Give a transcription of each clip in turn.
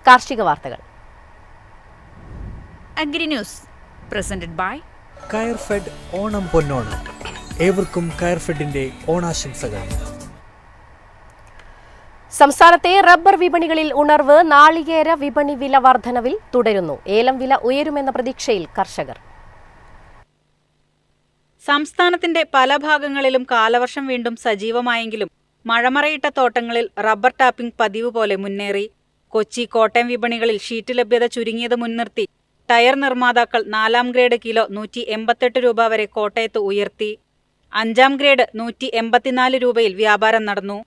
കാർഷിക വാർത്തകൾ. Agri news presented by Coirfed Onam Ponnonam. ഏവർക്കും കയർഫെഡിന്റെ ഓണാശംസകൾ. സംസ്ഥാനത്തെ റബ്ബർ വിപണികളിൽ ഉണർവ്. നാളികേര വിപണി വില വർധനവിൽ തുടരുന്നു. ഏലം വില ഉയരുമെന്ന പ്രതീക്ഷയിൽ കർഷകർ. സംസ്ഥാനത്തിന്റെ പല ഭാഗങ്ങളിലും കാലവർഷം വീണ്ടും സജീവമായെങ്കിലും മഴമറയിട്ട തോട്ടങ്ങളിൽ റബ്ബർ ടാപ്പിംഗ് പതിവ് പോലെ മുന്നേറി. കൊച്ചി, കോട്ടയം വിപണികളിൽ ഷീറ്റ് ലഭ്യത ചുരുങ്ങിയത് മുൻനിർത്തി ടയർ നിർമ്മാതാക്കൾ 4ാം ഗ്രേഡ് കിലോ 188 രൂപ വരെ കോട്ടയത്ത് ഉയർത്തി. 5ാം ഗ്രേഡ് 184 രൂപയിൽ വ്യാപാരം നടന്നു.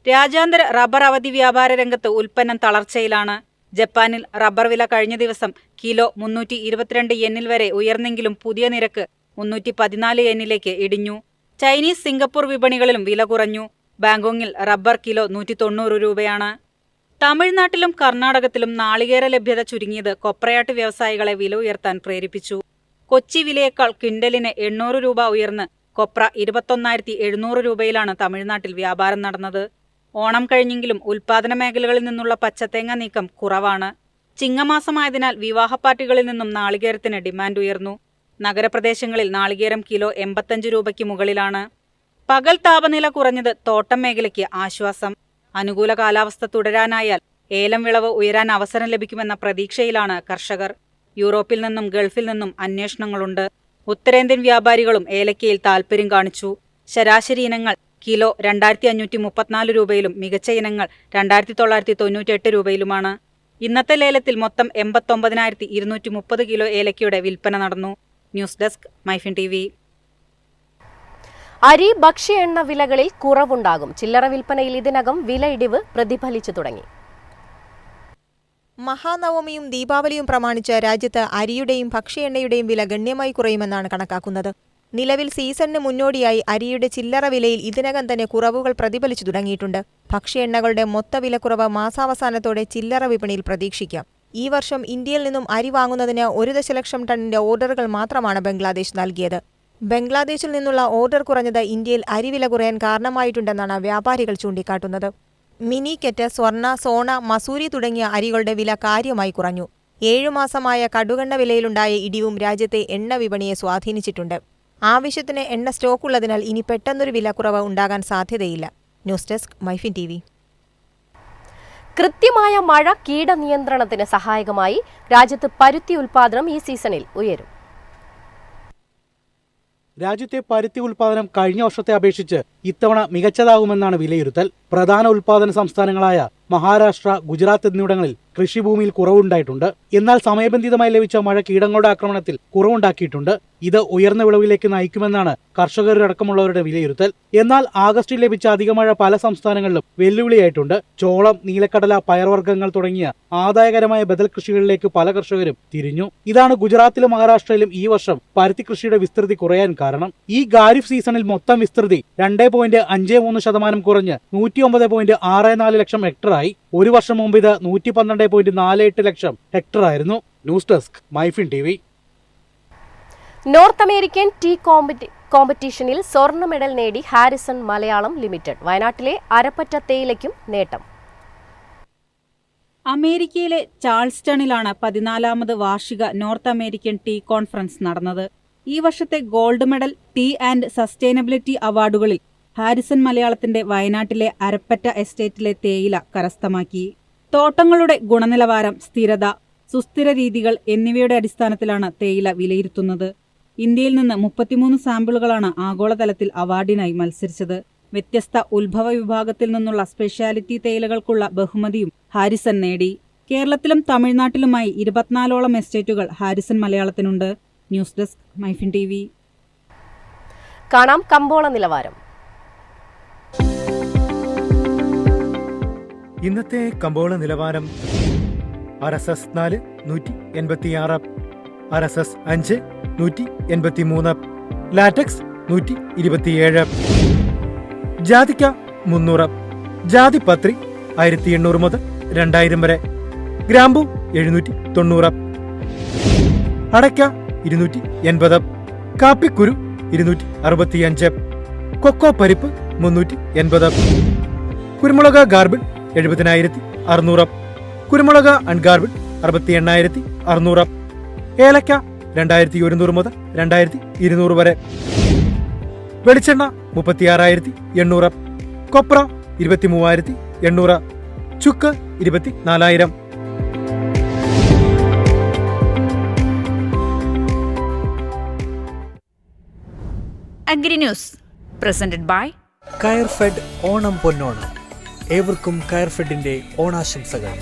രാജ്യാന്തര റബ്ബർ അവധി വ്യാപാര രംഗത്ത് ഉൽപ്പന്നം തളർച്ചയിലാണ്. ജപ്പാനിൽ റബ്ബർ വില കഴിഞ്ഞ ദിവസം കിലോ 322 യെന്നിൽ വരെ ഉയർന്നെങ്കിലും പുതിയ നിരക്ക് 314 യെന്നിലേക്ക് ഇടിഞ്ഞു. ചൈനീസ്, സിംഗപ്പൂർ വിപണികളിലും വില കുറഞ്ഞു. ബാങ്കോങ്ങിൽ റബ്ബർ കിലോ 190 രൂപയാണ്. തമിഴ്നാട്ടിലും കർണാടകത്തിലും നാളികേര ലഭ്യത ചുരുങ്ങിയത് കൊപ്രയാട്ട് വ്യവസായികളെ വില ഉയർത്താൻ പ്രേരിപ്പിച്ചു. കൊച്ചി വിലയേക്കാൾ ക്വിന്റലിന് 800 രൂപ ഉയർന്ന് കൊപ്ര 21,700 രൂപയിലാണ് തമിഴ്നാട്ടിൽ വ്യാപാരം നടന്നത്. ഓണം കഴിഞ്ഞെങ്കിലും ഉൽപാദന മേഖലകളിൽ നിന്നുള്ള പച്ചത്തേങ്ങ നീക്കം കുറവാണ്. ചിങ്ങമാസമായതിനാൽ വിവാഹ പാർട്ടികളിൽ നിന്നും നാളികേരത്തിന് ഡിമാൻഡ് ഉയർന്നു. നഗരപ്രദേശങ്ങളിൽ നാളികേരം കിലോ 85 രൂപയ്ക്ക് മുകളിലാണ്. പകൽ താപനില കുറഞ്ഞത് തോട്ടം മേഖലയ്ക്ക് ആശ്വാസം. അനുകൂല കാലാവസ്ഥ തുടരാനായാൽ ഏലം വിളവ് ഉയരാൻ അവസരം ലഭിക്കുമെന്ന പ്രതീക്ഷയിലാണ് കർഷകർ. യൂറോപ്പിൽ നിന്നും ഗൾഫിൽ നിന്നും അന്വേഷണങ്ങളുണ്ട്. ഉത്തരേന്ത്യൻ വ്യാപാരികളും ഏലക്കയിൽ താൽപര്യം കാണിച്ചു. ശരാശരി ഇനങ്ങൾ കിലോ 2,534 രൂപയിലും മികച്ച ഇനങ്ങൾ 2,998 രൂപയിലുമാണ്. ഇന്നത്തെ ലേലത്തിൽ മൊത്തം 89,230 കിലോ ഏലക്കയുടെ വിൽപ്പന നടന്നു. News desk Myfin TV. അരി, ഭക്ഷ്യ എണ്ണ വിലകളിൽ കുറവുണ്ടാകും. ചില്ലറ വിൽപ്പനയിൽ ഇതിനകം വില ഇടിവ് പ്രതിഫലിച്ചു തുടങ്ങി. മഹാനവമിയും ദീപാവലിയും പ്രമാണിച്ച് രാജ്യത്ത് അരിയുടെയും ഭക്ഷ്യ എണ്ണയുടെയും വില ഗണ്യമായി കുറയുമെന്നാണ് കണക്കാക്കുന്നത്. നിലവിൽ സീസണിന് മുന്നോടിയായി അരിയുടെ ചില്ലറ വിലയിൽ ഇതിനകം തന്നെ കുറവുകൾ പ്രതിഫലിച്ചു തുടങ്ങിയിട്ടുണ്ട്. ഭക്ഷ്യ എണ്ണകളുടെ മൊത്ത വിലക്കുറവ് മാസാവസാനത്തോടെ ചില്ലറ വിപണിയിൽ പ്രതീക്ഷിക്കാം. ഈ വർഷം ഇന്ത്യയിൽ നിന്നും അരി വാങ്ങുന്നതിന് 1 ദശലക്ഷം ടണ്ണിന്റെ ഓർഡറുകൾ മാത്രമാണ് ബംഗ്ലാദേശ് നൽകിയത്. ബംഗ്ലാദേശിൽ നിന്നുള്ള ഓർഡർ കുറഞ്ഞത് ഇന്ത്യയിൽ അരിവില കുറയാൻ കാരണമായിട്ടുണ്ടെന്നാണ് വ്യാപാരികൾ ചൂണ്ടിക്കാട്ടുന്നത്. മിനിക്കെറ്റ്, സ്വർണ്ണ, സോണ, മസൂരി തുടങ്ങിയ അരികളുടെ വില കാര്യമായി കുറഞ്ഞു. 7 മാസമായ കടുകെണ്ണ വിലയിലുണ്ടായ ഇടിവും രാജ്യത്തെ എണ്ണ വിപണിയെ സ്വാധീനിച്ചിട്ടുണ്ട്. ആവശ്യത്തിന് എണ്ണ സ്റ്റോക്കുള്ളതിനാൽ ഇനി പെട്ടെന്നൊരു വിലക്കുറവ് ഉണ്ടാകാൻ സാധ്യതയില്ല. News desk Myfin TV. കൃത്യമായ മഴ കീടനിയന്ത്രണത്തിന് സഹായകമായി. രാജ്യത്ത് പരുത്തി ഉൽപാദനം ഈ സീസണിൽ ഉയരും. രാജ്യത്തെ പരുത്തി ഉൽപാദനം കഴിഞ്ഞ വർഷത്തെ അപേക്ഷിച്ച് ഇത്തവണ മികച്ചതാകുമെന്നാണ് വിലയിരുത്തൽ. പ്രധാന ഉൽപാദന സംസ്ഥാനങ്ങളായ മഹാരാഷ്ട്ര, ഗുജറാത്ത് എന്നിവിടങ്ങളിൽ കൃഷിഭൂമിയിൽ കുറവുണ്ടായിട്ടുണ്ട്. എന്നാൽ സമയബന്ധിതമായി ലഭിച്ച മഴ കീടങ്ങളുടെ ആക്രമണത്തിൽ കുറവുണ്ടാക്കിയിട്ടുണ്ട്. ഇത് ഉയർന്ന വിളവിലേക്ക് നയിക്കുമെന്നാണ് കർഷകരടക്കമുള്ളവരുടെ വിലയിരുത്തൽ. എന്നാൽ ആഗസ്റ്റിൽ ലഭിച്ച അധിക മഴ പല സംസ്ഥാനങ്ങളിലും വെല്ലുവിളിയായിട്ടുണ്ട്. ചോളം, നീലക്കടല, പയർവർഗ്ഗങ്ങൾ തുടങ്ങിയ ആദായകരമായ ബദൽ കൃഷികളിലേക്ക് പല കർഷകരും തിരിഞ്ഞു. ഇതാണ് ഗുജറാത്തിലും മഹാരാഷ്ട്രയിലും ഈ വർഷം പരുത്തി കൃഷിയുടെ വിസ്തൃതി കുറയാൻ കാരണം. ഈ ഖാരിഫ് സീസണിൽ മൊത്തം വിസ്തൃതി 2.53% കുറഞ്ഞ് 109.64 ലക്ഷം ഹെക്ടറായി. ഒരു വർഷം മുമ്പ് ഇത് 112.48 ലക്ഷം ഹെക്ടറായിരുന്നു. News desk Myfin TV. North American tea കോമ്പറ്റീഷനിൽ സ്വർണ്ണ മെഡൽ നേടി ഹാരിസൺ മലയാളം ലിമിറ്റഡ്. വയനാട്ടിലെ അരപ്പറ്റ തേയിലയ്ക്കും നേട്ടം. അമേരിക്കയിലെ ചാൾസ്റ്റണിലാണ് 14ാമത് വാർഷിക നോർത്ത് അമേരിക്കൻ ടീ കോൺഫറൻസ് നടന്നത്. ഈ വർഷത്തെ gold medal tea and sustainability അവാർഡുകളിൽ ഹാരിസൺ മലയാളത്തിന്റെ വയനാട്ടിലെ അരപ്പറ്റ എസ്റ്റേറ്റിലെ തേയില കരസ്ഥമാക്കി. തോട്ടങ്ങളുടെ ഗുണനിലവാരം, സ്ഥിരത, സുസ്ഥിര രീതികൾ എന്നിവയുടെ അടിസ്ഥാനത്തിലാണ് തേയില വിലയിരുത്തുന്നത്. ഇന്ത്യയിൽ നിന്ന് 33 സാമ്പിളുകളാണ് ആഗോളതലത്തിൽ അവാർഡിനായി മത്സരിച്ചത്. വ്യത്യസ്ത ഉത്ഭവ വിഭാഗത്തിൽ നിന്നുള്ള സ്പെഷ്യാലിറ്റി തേയിലകൾക്കുള്ള ബഹുമതിയും ഹാരിസൺ നേടി. കേരളത്തിലും തമിഴ്നാട്ടിലുമായി 24ഓളം എസ്റ്റേറ്റുകൾ ഹാരിസൺ മലയാളത്തിനുണ്ട്. News desk Myfin TV. കാണാം കമ്പോള നിലവാരം. ഇന്നത്തെ കമ്പോള നിലവാരം: RSS 4 186, RSS 5 183, ലാറ്റക്സ് 127, ജാതിക്ക 300, ജാതിപത്രി 1800 മുതൽ 2000 വരെ, ഗ്രാമ്പു 790, അടയ്ക്ക 280, കാപ്പിക്കുരു 265, കൊക്കോ പരിപ്പ് 380, കുരുമുളക് ഗാർബിൾ 70,600, കുരുമുളക് അൺഗാർബിൾഡ് 68,600. ഏലക്ക 2,100 മുതൽ 2,200 വരെ. വെളിച്ചെണ്ണ 36,800. കൊപ്ര 23,800. ചുക്ക് 24,000. Agri news presented by Coirfed Onam Ponnonam. ഏവർക്കും കയർഫെഡിന്റെ ഓണാശംസകൾ.